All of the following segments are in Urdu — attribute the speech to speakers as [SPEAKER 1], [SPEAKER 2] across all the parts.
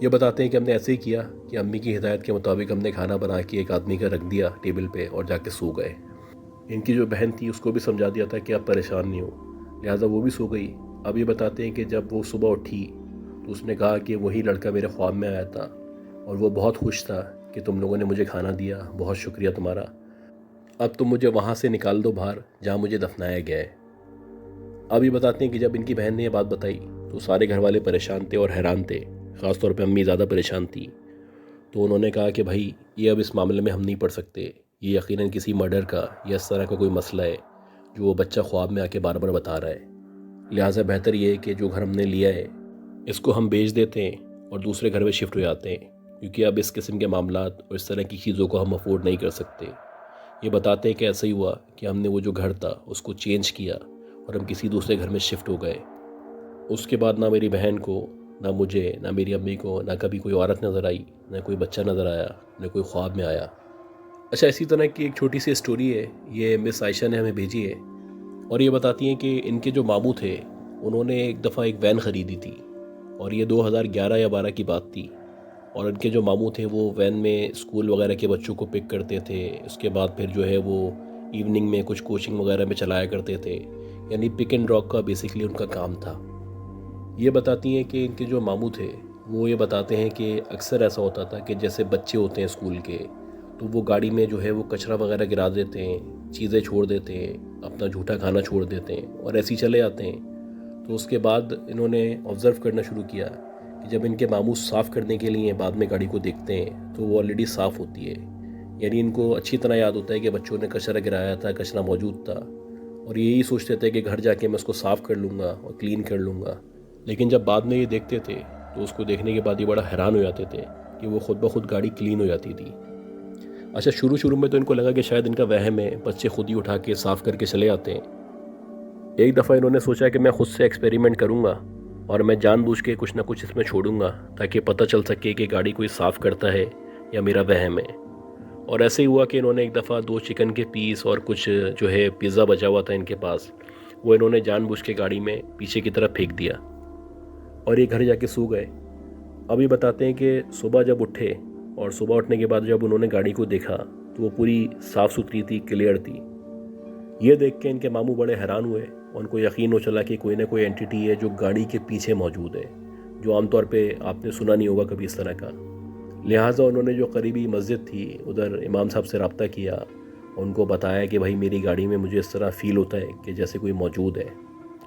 [SPEAKER 1] یہ بتاتے ہیں کہ ہم نے ایسے ہی کیا کہ امی کی ہدایت کے مطابق ہم نے کھانا بنا کے ایک آدمی کا رکھ دیا ٹیبل پہ اور جا کے سو گئے۔ ان کی جو بہن تھی اس کو بھی سمجھا دیا تھا کہ آپ پریشان نہیں ہو، لہٰذا وہ بھی سو گئی۔ اب یہ بتاتے ہیں کہ جب وہ صبح اٹھی تو اس نے کہا کہ وہی لڑکا میرے خواب میں آیا تھا اور وہ بہت خوش تھا کہ تم لوگوں نے مجھے کھانا دیا، بہت شکریہ تمہارا، اب تم مجھے وہاں سے نکال دو باہر جہاں مجھے دفنایا گیا ہے۔ اب یہ بتاتے ہیں کہ جب ان کی بہن نے یہ بات بتائی تو سارے گھر والے پریشان تھے اور حیران تھے، خاص طور پہ امی زیادہ پریشان تھی۔ تو انہوں نے کہا کہ بھائی یہ اب اس معاملے میں ہم نہیں پڑھ سکتے، یہ یقیناً کسی مرڈر کا یا اس طرح کا کوئی مسئلہ ہے جو وہ بچہ خواب میں آ کے بار بار بتا رہا ہے، لہٰذا بہتر یہ ہے کہ جو گھر ہم نے لیا ہے اس کو ہم بیچ دیتے ہیں اور دوسرے گھر میں شفٹ ہو جاتے ہیں، کیونکہ اب اس قسم کے معاملات اور اس طرح کی چیزوں کو ہم افورڈ نہیں کر سکتے۔ یہ بتاتے ہیں کہ ایسا ہی ہوا کہ ہم نے وہ جو گھر تھا اس کو چینج کیا اور ہم کسی دوسرے گھر میں شفٹ ہو گئے۔ اس کے بعد نہ میری بہن کو، نہ مجھے، نہ میری امی کو، نہ کبھی کوئی عورت نظر آئی، نہ کوئی بچہ نظر آیا، نہ کوئی خواب میں آیا۔ اچھا، اسی طرح کی ایک چھوٹی سی اسٹوری ہے، یہ مس عائشہ نے ہمیں بھیجی ہے اور یہ بتاتی ہیں کہ ان کے جو ماموں تھے انہوں نے ایک دفعہ ایک وین خریدی تھی اور یہ 2011 یا 12 کی بات تھی، اور ان کے جو ماموں تھے وہ وین میں اسکول وغیرہ کے بچوں کو پک کرتے تھے، اس کے بعد پھر جو ہے وہ ایوننگ میں کچھ کوچنگ وغیرہ میں چلایا کرتے تھے، یعنی پک اینڈ ڈراپ کا بیسکلی ان کا کام تھا۔ یہ بتاتی ہیں کہ ان کے جو ماموں تھے وہ یہ بتاتے ہیں کہ اکثر ایسا ہوتا تھا کہ جیسے بچے ہوتے ہیں اسکول کے تو وہ گاڑی میں جو ہے وہ کچرا وغیرہ گرا دیتے ہیں، چیزیں چھوڑ دیتے ہیں، اپنا جھوٹا کھانا چھوڑ دیتے ہیں اور ایسے ہی چلے جاتے ہیں۔ تو اس کے بعد انہوں نے آبزرو کرنا شروع کیا کہ جب ان کے ماموں صاف کرنے کے لیے بعد میں گاڑی کو دیکھتے ہیں تو وہ آلریڈی صاف ہوتی ہے، یعنی ان کو اچھی طرح یاد ہوتا ہے کہ بچوں نے کچرا گرایا تھا، کچرا موجود تھا، اور یہی سوچتے تھے کہ گھر جا کے میں اس کو صاف کر لوں گا اور کلین کر لوں گا۔ لیکن جب بعد میں یہ دیکھتے تھے تو اس کو دیکھنے کے بعد یہ بڑا حیران ہو جاتے تھے کہ وہ خود بخود گاڑی کلین ہو جاتی تھی۔ اچھا، شروع میں تو ان کو لگا کہ شاید ان کا وہم ہے، بچے خود ہی اٹھا کے صاف کر کے چلے آتے ہیں۔ ایک دفعہ انہوں نے سوچا کہ میں خود سے ایکسپیریمنٹ کروں گا اور میں جان بوجھ کے کچھ نہ کچھ اس میں چھوڑوں گا تاکہ پتہ چل سکے کہ گاڑی کوئی صاف کرتا ہے یا میرا وہم ہے۔ اور ایسے ہی ہوا کہ انہوں نے ایک دفعہ 2 چکن کے پیس اور کچھ جو ہے پیزا بچا ہوا تھا ان کے پاس، وہ انہوں نے جان بوجھ کے گاڑی میں پیچھے کی طرف پھینک دیا اور یہ گھر جا کے سو گئے۔ اب یہ بتاتے ہیں کہ صبح جب اٹھے اور صبح اٹھنے کے بعد جب انہوں نے گاڑی کو دیکھا تو وہ پوری صاف ستھری تھی، کلیئر تھی۔ یہ دیکھ کے ان کے ماموں بڑے حیران ہوئے، ان کو یقین ہو چلا کہ کوئی نہ کوئی اینٹیٹی ہے جو گاڑی کے پیچھے موجود ہے، جو عام طور پہ آپ نے سنا نہیں ہوگا کبھی اس طرح کا۔ لہٰذا انہوں نے جو قریبی مسجد تھی ادھر امام صاحب سے رابطہ کیا، ان کو بتایا کہ بھائی میری گاڑی میں مجھے اس طرح فیل ہوتا ہے کہ جیسے کوئی موجود ہے،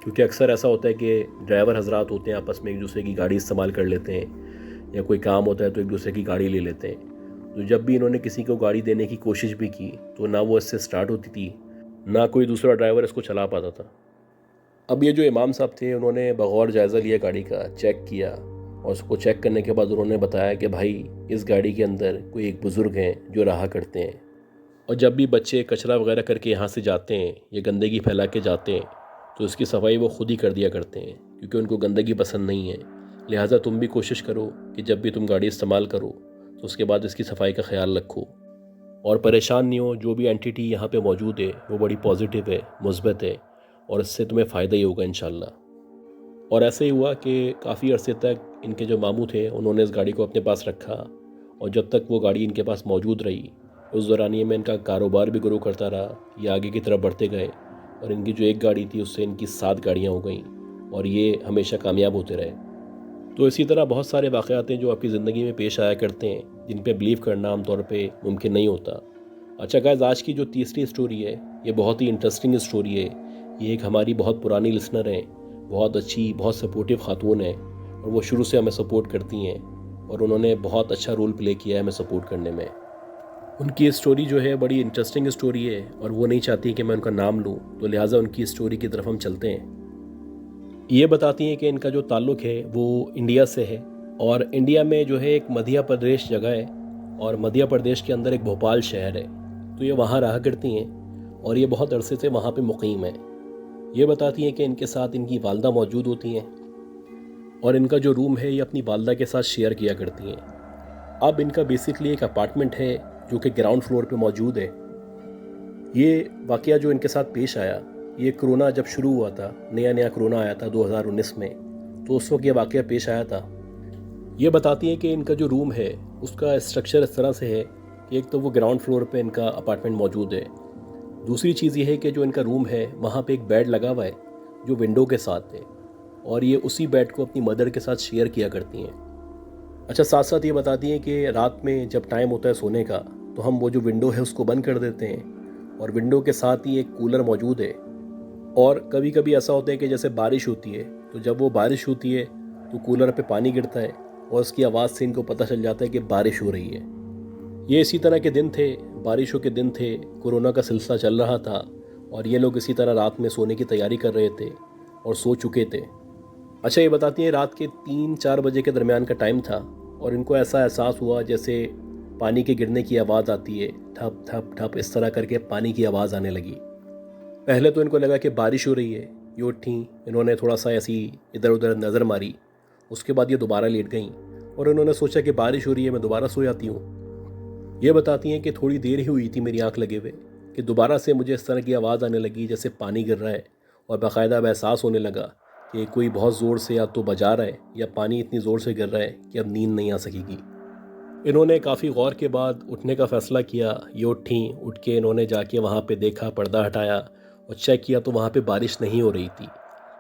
[SPEAKER 1] کیونکہ اکثر ایسا ہوتا ہے کہ ڈرائیور حضرات ہوتے ہیں آپس میں ایک دوسرے کی گاڑی استعمال کر لیتے ہیں، یا کوئی کام ہوتا ہے تو ایک دوسرے کی گاڑی لے لیتے ہیں۔ تو جب بھی انہوں نے کسی کو گاڑی دینے کی کوشش بھی کی تو نہ وہ اس سے سٹارٹ ہوتی تھی، نہ کوئی دوسرا ڈرائیور اس کو چلا پاتا تھا۔ اب یہ جو امام صاحب تھے انہوں نے بغور جائزہ لیا گاڑی کا، چیک کیا، اور اس کو چیک کرنے کے بعد انہوں نے بتایا کہ بھائی اس گاڑی کے اندر کوئی ایک بزرگ ہیں جو رہا کرتے ہیں، اور جب بھی بچے کچرا وغیرہ کر کے یہاں سے جاتے ہیں یا گندگی پھیلا کے جاتے ہیں تو اس کی صفائی وہ خود ہی کر دیا کرتے ہیں، کیونکہ ان کو گندگی پسند نہیں ہے۔ لہٰذا تم بھی کوشش کرو کہ جب بھی تم گاڑی استعمال کرو تو اس کے بعد اس کی صفائی کا خیال رکھو اور پریشان نہیں ہو۔ جو بھی اینٹیٹی یہاں پہ موجود ہے وہ بڑی پازیٹیو ہے، مثبت ہے، اور اس سے تمہیں فائدہ ہی ہوگا انشاءاللہ۔ اور ایسے ہی ہوا کہ کافی عرصے تک ان کے جو ماموں تھے انہوں نے اس گاڑی کو اپنے پاس رکھا، اور جب تک وہ گاڑی ان کے پاس موجود رہی اس دورانیے میں ان کا کاروبار بھی گرو کرتا رہا، یہ آگے کی طرف بڑھتے گئے، اور ان کی جو ایک گاڑی تھی اس سے ان کی 7 گاڑیاں ہو گئیں، اور یہ ہمیشہ کامیاب ہوتے رہے۔ تو اسی طرح بہت سارے واقعات ہیں جو آپ کی زندگی میں پیش آیا کرتے ہیں، جن پہ بلیو کرنا عام طور پہ ممکن نہیں ہوتا۔ اچھا گائز، آج کی جو تیسری اسٹوری ہے یہ بہت ہی انٹرسٹنگ اسٹوری ہے۔ یہ ایک ہماری بہت پرانی لسنر ہیں، بہت اچھی، بہت سپورٹیو خاتون ہیں، اور وہ شروع سے ہمیں سپورٹ کرتی ہیں، اور انہوں نے بہت اچھا رول پلے کیا ہے ہمیں سپورٹ کرنے میں۔ ان کی اسٹوری جو ہے بڑی انٹرسٹنگ اسٹوری ہے، اور وہ نہیں چاہتی کہ میں ان کا نام لوں، تو لہٰذا ان کی اسٹوری کی طرف ہم چلتے ہیں۔ یہ بتاتی ہیں کہ ان کا جو تعلق ہے وہ انڈیا سے ہے، اور انڈیا میں جو ہے ایک مدھیہ پردیش جگہ ہے، اور مدھیہ پردیش کے اندر ایک بھوپال شہر ہے، تو یہ وہاں رہا کرتی ہیں اور یہ بہت عرصے سے وہاں پہ مقیم ہیں۔ یہ بتاتی ہیں کہ ان کے ساتھ ان کی والدہ موجود ہوتی ہیں، اور ان کا جو روم ہے یہ اپنی والدہ کے ساتھ شیئر کیا کرتی ہیں۔ اب ان کا بیسکلی ایک اپارٹمنٹ ہے جو کہ گراؤنڈ فلور پہ موجود ہے۔ یہ واقعہ جو ان کے ساتھ پیش آیا، یہ کرونا جب شروع ہوا تھا، نیا کرونا آیا تھا 2019 میں، تو اس وقت یہ واقعہ پیش آیا تھا۔ یہ بتاتی ہیں کہ ان کا جو روم ہے اس کا اسٹرکچر اس طرح سے ہے کہ ایک تو وہ گراؤنڈ فلور پہ ان کا اپارٹمنٹ موجود ہے، دوسری چیز یہ ہے کہ جو ان کا روم ہے وہاں پہ ایک بیڈ لگا ہوا ہے جو ونڈو کے ساتھ ہے، اور یہ اسی بیڈ کو اپنی مدر کے ساتھ شیئر کیا کرتی ہیں۔ اچھا، ساتھ ساتھ یہ بتاتی ہیں کہ رات میں جب ٹائم ہوتا ہے سونے کا تو ہم وہ جو ونڈو ہے اس کو بند کر دیتے ہیں، اور ونڈو کے ساتھ ہی ایک کولر موجود ہے، اور کبھی کبھی ایسا ہوتا ہے کہ جیسے بارش ہوتی ہے تو جب وہ بارش ہوتی ہے تو کولر پہ پانی گرتا ہے اور اس کی آواز سے ان کو پتہ چل جاتا ہے کہ بارش ہو رہی ہے۔ یہ اسی طرح کے دن تھے، بارشوں کے دن تھے، کورونا کا سلسلہ چل رہا تھا، اور یہ لوگ اسی طرح رات میں سونے کی تیاری کر رہے تھے اور سو چکے تھے۔ اچھا، یہ بتاتی ہیں رات کے 3-4 بجے کے درمیان کا ٹائم تھا، اور ان کو ایسا احساس ہوا جیسے پانی کے گرنے کی آواز آتی ہے، ٹھپ ٹھپ ٹھپ اس طرح کر کے پانی کی آواز آنے لگی۔ پہلے تو ان کو لگا کہ بارش ہو رہی ہے، یہ اٹھیں، انہوں نے تھوڑا سا ایسی ادھر ادھر نظر ماری، اس کے بعد یہ دوبارہ لیٹ گئیں اور انہوں نے سوچا کہ بارش ہو رہی ہے، میں دوبارہ سو جاتی ہوں۔ یہ بتاتی ہیں کہ تھوڑی دیر ہی ہوئی تھی میری آنکھ لگے ہوئے کہ دوبارہ سے مجھے اس طرح کی آواز آنے لگی جیسے پانی گر رہا ہے، اور باقاعدہ اب احساس ہونے لگا کہ کوئی بہت زور سے یا تو بجا رہا ہے یا پانی اتنی زور سے گر رہا ہے کہ اب نیند نہیں آ سکے گی۔ انہوں نے کافی غور کے بعد اٹھنے کا فیصلہ کیا، یہ اٹھیں، اٹھ کے انہوں نے جا کے وہاں پہ دیکھا، پردہ ہٹایا اور چیک کیا تو وہاں پہ بارش نہیں ہو رہی تھی،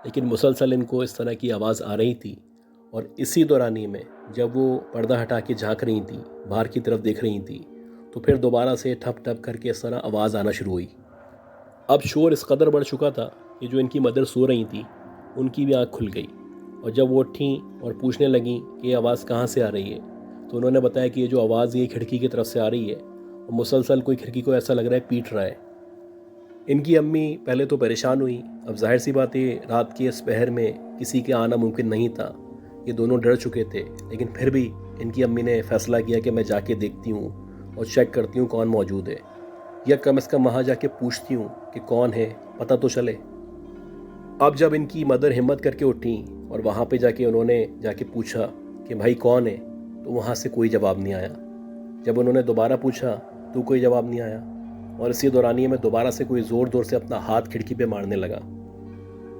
[SPEAKER 1] لیکن مسلسل ان کو اس طرح کی آواز آ رہی تھی۔ اور اسی دورانی میں جب وہ پردہ ہٹا کے جھانک رہی تھیں، باہر کی طرف دیکھ رہی تھیں، تو پھر دوبارہ سے ٹھپ ٹھپ کر کے اس طرح آواز آنا شروع ہوئی۔ اب شور اس قدر بڑھ چکا تھا کہ جو ان کی مدر سو رہی تھیں ان کی بھی آنکھ کھل گئی، اور جب وہ اٹھیں اور پوچھنے لگیں کہ یہ آواز کہاں سے آ رہی ہے تو انہوں نے بتایا کہ یہ جو آواز یہ کھڑکی کی طرف سے آ رہی ہے، اور مسلسل کوئی کھڑکی کو ایسا لگ رہا ہے پیٹ رہا ہے۔ ان کی امی پہلے تو پریشان ہوئی، اب ظاہر سی بات ہے رات کے اس پہر میں کسی کے آنا ممکن نہیں تھا، یہ دونوں ڈر چکے تھے، لیکن پھر بھی ان کی امی نے فیصلہ کیا کہ میں جا کے دیکھتی ہوں اور چیک کرتی ہوں کون موجود ہے، یا کم از کم وہاں جا کے پوچھتی ہوں کہ کون ہے، پتہ تو چلے۔ اب جب ان کی مدر ہمت کر کے اٹھیں اور وہاں پہ جا کے انہوں نے جا کے پوچھا کہ بھائی کون ہے، تو وہاں سے کوئی جواب نہیں آیا۔ جب انہوں نے دوبارہ پوچھا تو کوئی جواب نہیں آیا، اور اسی دورانیے میں دوبارہ سے کوئی زور زور سے اپنا ہاتھ کھڑکی پہ مارنے لگا۔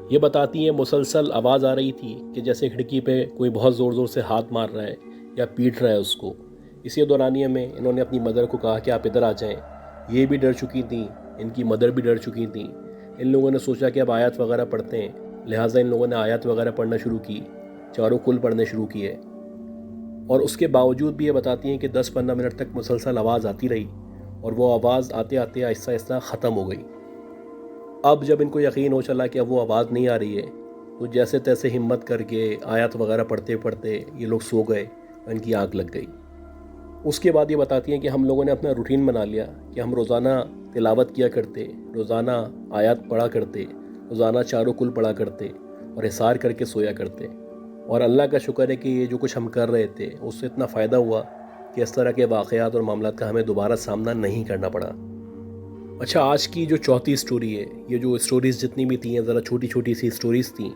[SPEAKER 1] یہ بتاتی ہیں مسلسل آواز آ رہی تھی کہ جیسے کھڑکی پہ کوئی بہت زور زور سے ہاتھ مار رہا ہے یا پیٹ رہا ہے اس کو۔ اسی دورانیے میں انہوں نے اپنی مدر کو کہا کہ آپ ادھر آ جائیں۔ یہ بھی ڈر چکی تھیں، ان کی مدر بھی ڈر چکی تھیں۔ ان لوگوں نے سوچا کہ اب آیات وغیرہ پڑھتے ہیں، لہٰذا ان لوگوں نے آیات وغیرہ پڑھنا شروع کی، چاروں کل پڑھنے شروع کیے، اور اس کے باوجود بھی یہ بتاتی ہیں کہ 10-15 منٹ تک مسلسل آواز آتی رہی، اور وہ آواز آتے آتے آہستہ آہستہ ختم ہو گئی۔ اب جب ان کو یقین ہو چلا کہ اب وہ آواز نہیں آ رہی ہے تو جیسے تیسے ہمت کر کے آیات وغیرہ پڑھتے پڑھتے یہ لوگ سو گئے اور ان کی آنکھ لگ گئی۔ اس کے بعد یہ بتاتی ہیں کہ ہم لوگوں نے اپنا روٹین بنا لیا کہ ہم روزانہ تلاوت کیا کرتے، روزانہ آیات پڑھا کرتے، روزانہ چاروں کل پڑھا کرتے اور حصار کر کے سویا کرتے، اور اللہ کا شکر ہے کہ یہ جو کچھ ہم کر رہے تھے اس سے اتنا فائدہ ہوا کہ اس طرح کے واقعات اور معاملات کا ہمیں دوبارہ سامنا نہیں کرنا پڑا۔ اچھا، آج کی جو چوتھی سٹوری ہے، یہ جو سٹوریز جتنی بھی تھیں ذرا چھوٹی چھوٹی سی سٹوریز تھیں،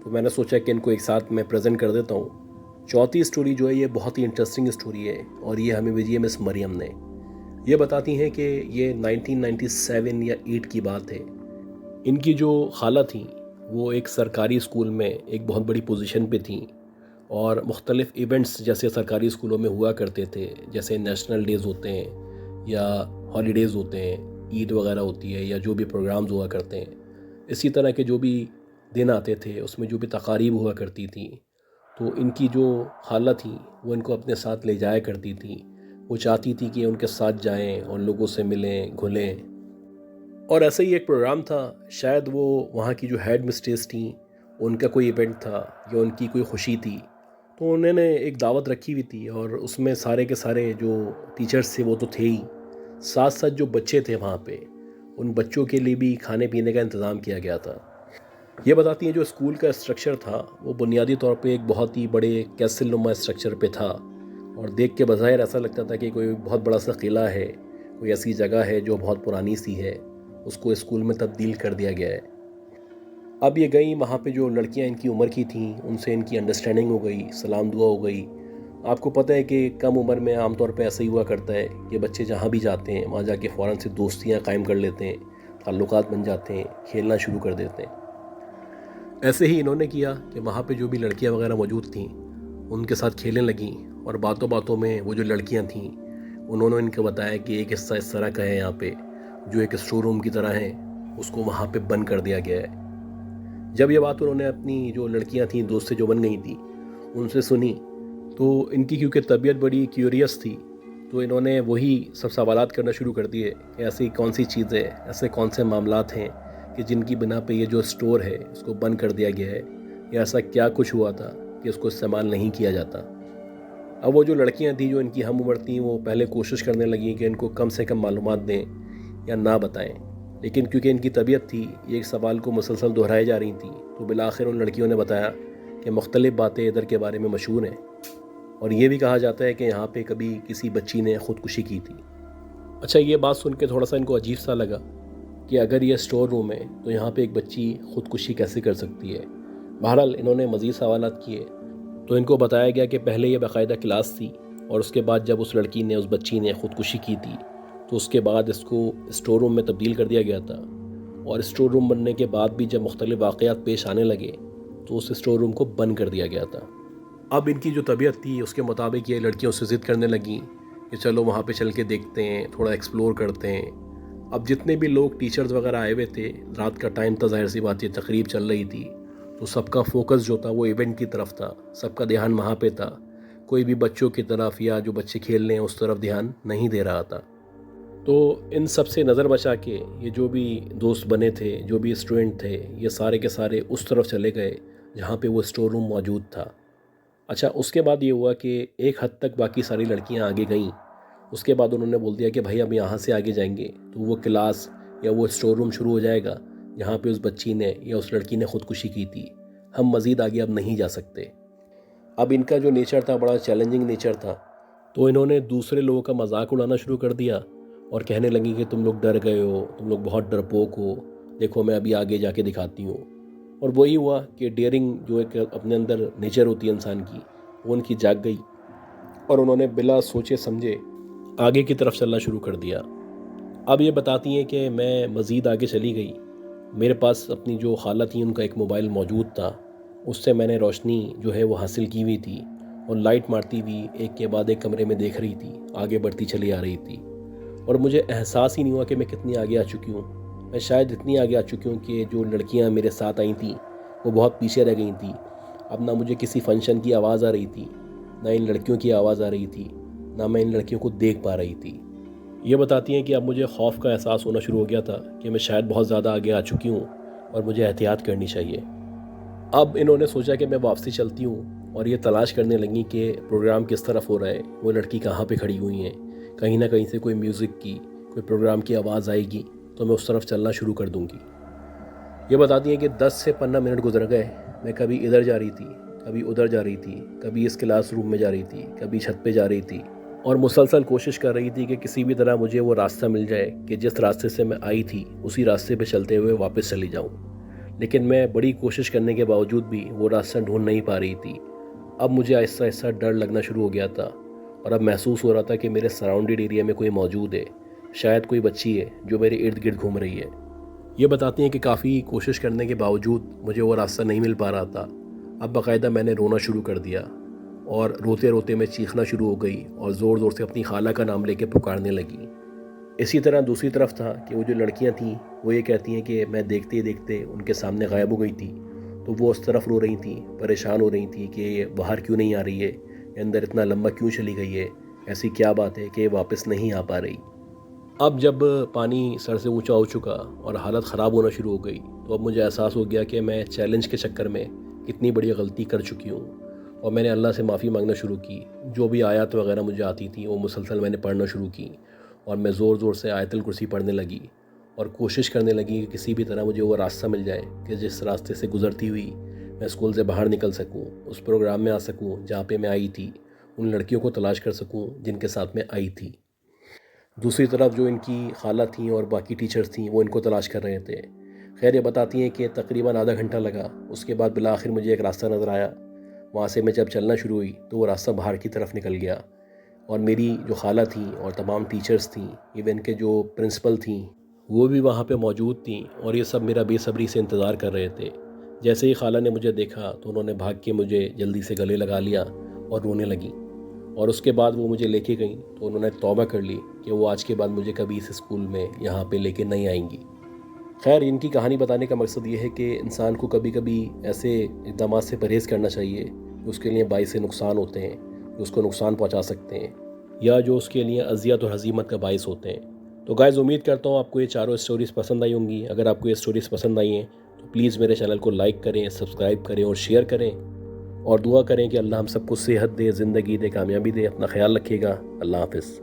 [SPEAKER 1] تو میں نے سوچا کہ ان کو ایک ساتھ میں پریزنٹ کر دیتا ہوں۔ چوتھی سٹوری جو ہے یہ بہت ہی انٹرسٹنگ سٹوری ہے، اور یہ ہمیں بھیجی ہے مس مریم نے۔ یہ بتاتی ہیں کہ یہ 1997 یا 8 کی بات ہے۔ ان کی جو خالہ تھیں وہ ایک سرکاری اسکول میں ایک بہت بڑی پوزیشن پہ تھیں، اور مختلف ایونٹس جیسے سرکاری اسکولوں میں ہوا کرتے تھے، جیسے نیشنل ڈیز ہوتے ہیں یا ہالیڈیز ہوتے ہیں، عید وغیرہ ہوتی ہے، یا جو بھی پروگرامز ہوا کرتے ہیں، اسی طرح کے جو بھی دن آتے تھے اس میں جو بھی تقاریب ہوا کرتی تھیں، تو ان کی جو خالہ تھیں وہ ان کو اپنے ساتھ لے جایا کرتی تھیں۔ وہ چاہتی تھی کہ ان کے ساتھ جائیں اور لوگوں سے ملیں گھلیں، اور ایسا ہی ایک پروگرام تھا، شاید وہ وہاں کی جو ہیڈ مسٹریس تھیں ان کا کوئی ایونٹ تھا یا ان کی کوئی خوشی تھی، تو انہوں نے ایک دعوت رکھی ہوئی تھی، اور اس میں سارے کے سارے جو ٹیچرز تھے وہ تو تھے ہی، ساتھ ساتھ جو بچے تھے وہاں پہ ان بچوں کے لیے بھی کھانے پینے کا انتظام کیا گیا تھا۔ یہ بتاتی ہیں جو اسکول کا اسٹرکچر تھا وہ بنیادی طور پہ ایک بہت ہی بڑے کیسل نما اسٹرکچر پہ تھا، اور دیکھ کے بظاہر ایسا لگتا تھا کہ کوئی بہت بڑا سا قلعہ ہے، کوئی ایسی جگہ ہے جو بہت پرانی سی ہے، اس کو اسکول میں تبدیل کر دیا گیا ہے۔ اب یہ گئیں وہاں پہ، جو لڑکیاں ان کی عمر کی تھیں ان سے ان کی انڈرسٹینڈنگ ہو گئی، سلام دعا ہو گئی۔ آپ کو پتہ ہے کہ کم عمر میں عام طور پہ ایسا ہی ہوا کرتا ہے کہ بچے جہاں بھی جاتے ہیں وہاں جا کے فوراً سے دوستیاں قائم کر لیتے ہیں، تعلقات بن جاتے ہیں، کھیلنا شروع کر دیتے ہیں۔ ایسے ہی انہوں نے کیا کہ وہاں پہ جو بھی لڑکیاں وغیرہ موجود تھیں ان کے ساتھ کھیلنے لگیں اور باتوں باتوں میں وہ جو لڑکیاں تھیں انہوں نے ان کو بتایا کہ ایک حصہ اس طرح کا ہے یہاں پہ جو ایک اسٹور روم کی طرح ہے، اس کو وہاں پہ بند کر دیا گیا ہے۔ جب یہ بات انہوں نے اپنی جو لڑکیاں تھیں دوست سے جو بن گئی تھیں ان سے سنی تو ان کی کیونکہ طبیعت بڑی کیوریس تھی تو انہوں نے وہی سب سوالات کرنا شروع کر دیے کہ ایسی کون سی چیزیں، ایسے کون سے معاملات ہیں کہ جن کی بنا پہ یہ جو اسٹور ہے اس کو بند کر دیا گیا ہے، یا ایسا کیا کچھ ہوا تھا کہ اس کو استعمال نہیں کیا جاتا۔ اب وہ جو لڑکیاں تھیں جو ان کی ہم عمر تھیں وہ پہلے کوشش کرنے لگیں کہ ان کو کم سے کم معلومات دیں یا نہ بتائیں، لیکن کیونکہ ان کی طبیعت تھی یہ ایک سوال کو مسلسل دہرائے جا رہی تھیں تو بالآخر ان لڑکیوں نے بتایا کہ مختلف باتیں ادھر کے بارے میں مشہور ہیں، اور یہ بھی کہا جاتا ہے کہ یہاں پہ کبھی کسی بچی نے خودکشی کی تھی۔ اچھا، یہ بات سن کے تھوڑا سا ان کو عجیب سا لگا کہ اگر یہ اسٹور روم ہے تو یہاں پہ ایک بچی خودکشی کیسے کر سکتی ہے۔ بہرحال انہوں نے مزید سوالات کیے تو ان کو بتایا گیا کہ پہلے یہ باقاعدہ کلاس تھی، اور اس کے بعد جب اس لڑکی نے، اس بچی نے خودکشی کی تھی تو اس کے بعد اس کو اسٹور روم میں تبدیل کر دیا گیا تھا، اور اسٹور روم بننے کے بعد بھی جب مختلف واقعات پیش آنے لگے تو اس اسٹور روم کو بند کر دیا گیا تھا۔ اب ان کی جو طبیعت تھی اس کے مطابق یہ لڑکیوں سے ضد کرنے لگیں کہ چلو وہاں پہ چل کے دیکھتے ہیں، تھوڑا ایکسپلور کرتے ہیں۔ اب جتنے بھی لوگ ٹیچرز وغیرہ آئے ہوئے تھے، رات کا ٹائم تھا، ظاہر سی بات یہ تقریب چل رہی تھی تو سب کا فوکس جو تھا وہ ایونٹ کی طرف تھا، سب کا دھیان وہاں پہ تھا، کوئی بھی بچوں کی طرف یا جو بچے کھیل رہے ہیں اس طرف دھیان نہیں دے رہا تھا۔ تو ان سب سے نظر بچا کے یہ جو بھی دوست بنے تھے، جو بھی اسٹوڈنٹ تھے، یہ سارے کے سارے اس طرف چلے گئے جہاں پہ وہ اسٹور روم موجود تھا۔ اچھا، اس کے بعد یہ ہوا کہ ایک حد تک باقی ساری لڑکیاں آگے گئیں، اس کے بعد انہوں نے بول دیا کہ بھائی اب یہاں سے آگے جائیں گے تو وہ کلاس یا وہ اسٹور روم شروع ہو جائے گا جہاں پہ اس بچی نے یا اس لڑکی نے خودکشی کی تھی، ہم مزید آگے اب نہیں جا سکتے۔ اب ان کا جو نیچر تھا بڑا چیلنجنگ نیچر تھا، تو انہوں نے دوسرے لوگوں کا مذاق اڑانا شروع کر دیا اور کہنے لگیں کہ تم لوگ ڈر گئے ہو، تم لوگ بہت ڈرپوک ہو، دیکھو میں ابھی آگے جا کے دکھاتی ہوں۔ اور وہی ہوا کہ ڈیئرنگ جو ایک اپنے اندر نیچر ہوتی ہے انسان کی، وہ ان کی جاگ گئی اور انہوں نے بلا سوچے سمجھے آگے کی طرف چلنا شروع کر دیا۔ اب یہ بتاتی ہیں کہ میں مزید آگے چلی گئی، میرے پاس اپنی جو خالہ تھیں ان کا ایک موبائل موجود تھا، اس سے میں نے روشنی جو ہے وہ حاصل کی ہوئی تھی اور لائٹ مارتی ہوئی ایک کے بعد ایک کمرے میں دیکھ رہی تھی، آگے بڑھتی چلی آ رہی تھی، اور مجھے احساس ہی نہیں ہوا کہ میں کتنی آگے آ چکی ہوں۔ میں شاید اتنی آگے آ چکی ہوں کہ جو لڑکیاں میرے ساتھ آئی تھیں وہ بہت پیچھے رہ گئی تھیں۔ اب نہ مجھے کسی فنکشن کی آواز آ رہی تھی، نہ ان لڑکیوں کی آواز آ رہی تھی، نہ میں ان لڑکیوں کو دیکھ پا رہی تھی۔ یہ بتاتی ہیں کہ اب مجھے خوف کا احساس ہونا شروع ہو گیا تھا کہ میں شاید بہت زیادہ آگے آ چکی ہوں اور مجھے احتیاط کرنی چاہیے۔ اب انہوں نے سوچا کہ میں واپسی چلتی ہوں، اور یہ تلاش کرنے لگیں کہ پروگرام کس طرف ہو رہا ہے، وہ لڑکی کہاں پہ کھڑی ہوئی ہیں، کہیں نہ کہیں سے کوئی میوزک کی، کوئی پروگرام کی آواز آئے گی تو میں اس طرف چلنا شروع کر دوں گی۔ یہ بتاتی ہیں کہ 10 سے 15 منٹ گزر گئے، میں کبھی ادھر جا رہی تھی، کبھی ادھر جا رہی تھی، کبھی اس کلاس روم میں جا رہی تھی، کبھی چھت پہ جا رہی تھی، اور مسلسل کوشش کر رہی تھی کہ کسی بھی طرح مجھے وہ راستہ مل جائے کہ جس راستے سے میں آئی تھی اسی راستے پہ چلتے ہوئے واپس چلی جاؤں۔ لیکن میں بڑی کوشش کرنے کے باوجود بھی وہ راستہ ڈھونڈ نہیں پا رہی تھی۔ اب مجھے آہستہ آہستہ ڈر لگنا شروع ہو گیا تھا، اور اب محسوس ہو رہا تھا کہ میرے سراؤنڈڈ ایریا میں کوئی موجود ہے، شاید کوئی بچی ہے جو میرے ارد گرد گھوم رہی ہے۔ یہ بتاتی ہیں کہ کافی کوشش کرنے کے باوجود مجھے وہ راستہ نہیں مل پا رہا تھا۔ اب باقاعدہ میں نے رونا شروع کر دیا، اور روتے روتے میں چیخنا شروع ہو گئی اور زور زور سے اپنی خالہ کا نام لے کے پکارنے لگی۔ اسی طرح دوسری طرف تھا کہ وہ جو لڑکیاں تھیں وہ یہ کہتی ہیں کہ میں دیکھتے ہی دیکھتے ان کے سامنے غائب ہو گئی تھی، تو وہ اس طرف رو رہی تھیں، پریشان ہو رہی تھیں کہ یہ باہر کیوں نہیں آ رہی ہے، یہ اندر اتنا لمبا کیوں چلی گئی ہے، ایسی کیا بات ہے کہ یہ واپس نہیں آ پا رہی۔ اب جب پانی سر سے اونچا ہو چکا اور حالت خراب ہونا شروع ہو گئی تو اب مجھے احساس ہو گیا کہ میں چیلنج کے چکر میں کتنی بڑی غلطی کر چکی ہوں، اور میں نے اللہ سے معافی مانگنا شروع کی۔ جو بھی آیات وغیرہ مجھے آتی تھیں وہ مسلسل میں نے پڑھنا شروع کی، اور میں زور زور سے آیت الکرسی پڑھنے لگی اور کوشش کرنے لگی کہ کسی بھی طرح مجھے وہ راستہ مل جائے کہ جس راستے سے گزرتی ہوئی میں اسکول سے باہر نکل سکوں، اس پروگرام میں آ سکوں جہاں پہ میں آئی تھی، ان لڑکیوں کو تلاش کر سکوں جن کے ساتھ میں آئی تھی۔ دوسری طرف جو ان کی خالہ تھیں اور باقی ٹیچرز تھیں وہ ان کو تلاش کر رہے تھے۔ خیر، یہ بتاتی ہیں کہ تقریباً آدھا گھنٹہ لگا، اس کے بعد بالآخر مجھے ایک راستہ نظر آیا۔ وہاں سے میں جب چلنا شروع ہوئی تو وہ راستہ باہر کی طرف نکل گیا، اور میری جو خالہ تھیں اور تمام ٹیچرز تھیں، ایون کے جو پرنسپل تھیں وہ بھی وہاں پہ موجود تھیں، اور یہ سب میرا بے صبری سے انتظار کر رہے تھے۔ جیسے ہی خالہ نے مجھے دیکھا تو انہوں نے بھاگ کے مجھے جلدی سے گلے لگا لیا اور رونے لگیں، اور اس کے بعد وہ مجھے لے کے گئیں تو انہوں نے توبہ کر لی کہ وہ آج کے بعد مجھے کبھی اس اسکول میں یہاں پہ لے کے نہیں آئیں گی۔ خیر، ان کی کہانی بتانے کا مقصد یہ ہے کہ انسان کو کبھی کبھی ایسے اقدامات سے پرہیز کرنا چاہیے جو اس کے لیے باعث نقصان ہوتے ہیں، جو اس کو نقصان پہنچا سکتے ہیں، یا جو اس کے لیے اذیت اور ہزیمت کا باعث ہوتے ہیں۔ تو گائز، امید کرتا ہوں آپ کو یہ چاروں اسٹوریز پسند آئی ہوں گی۔ اگر آپ کو یہ اسٹوریز پسند آئی ہیں تو پلیز میرے چینل کو لائک کریں، سبسکرائب کریں اور شیئر کریں، اور دعا کریں کہ اللہ ہم سب کو صحت دے، زندگی دے، کامیابی دے۔ اپنا خیال رکھیے گا۔ اللہ حافظ۔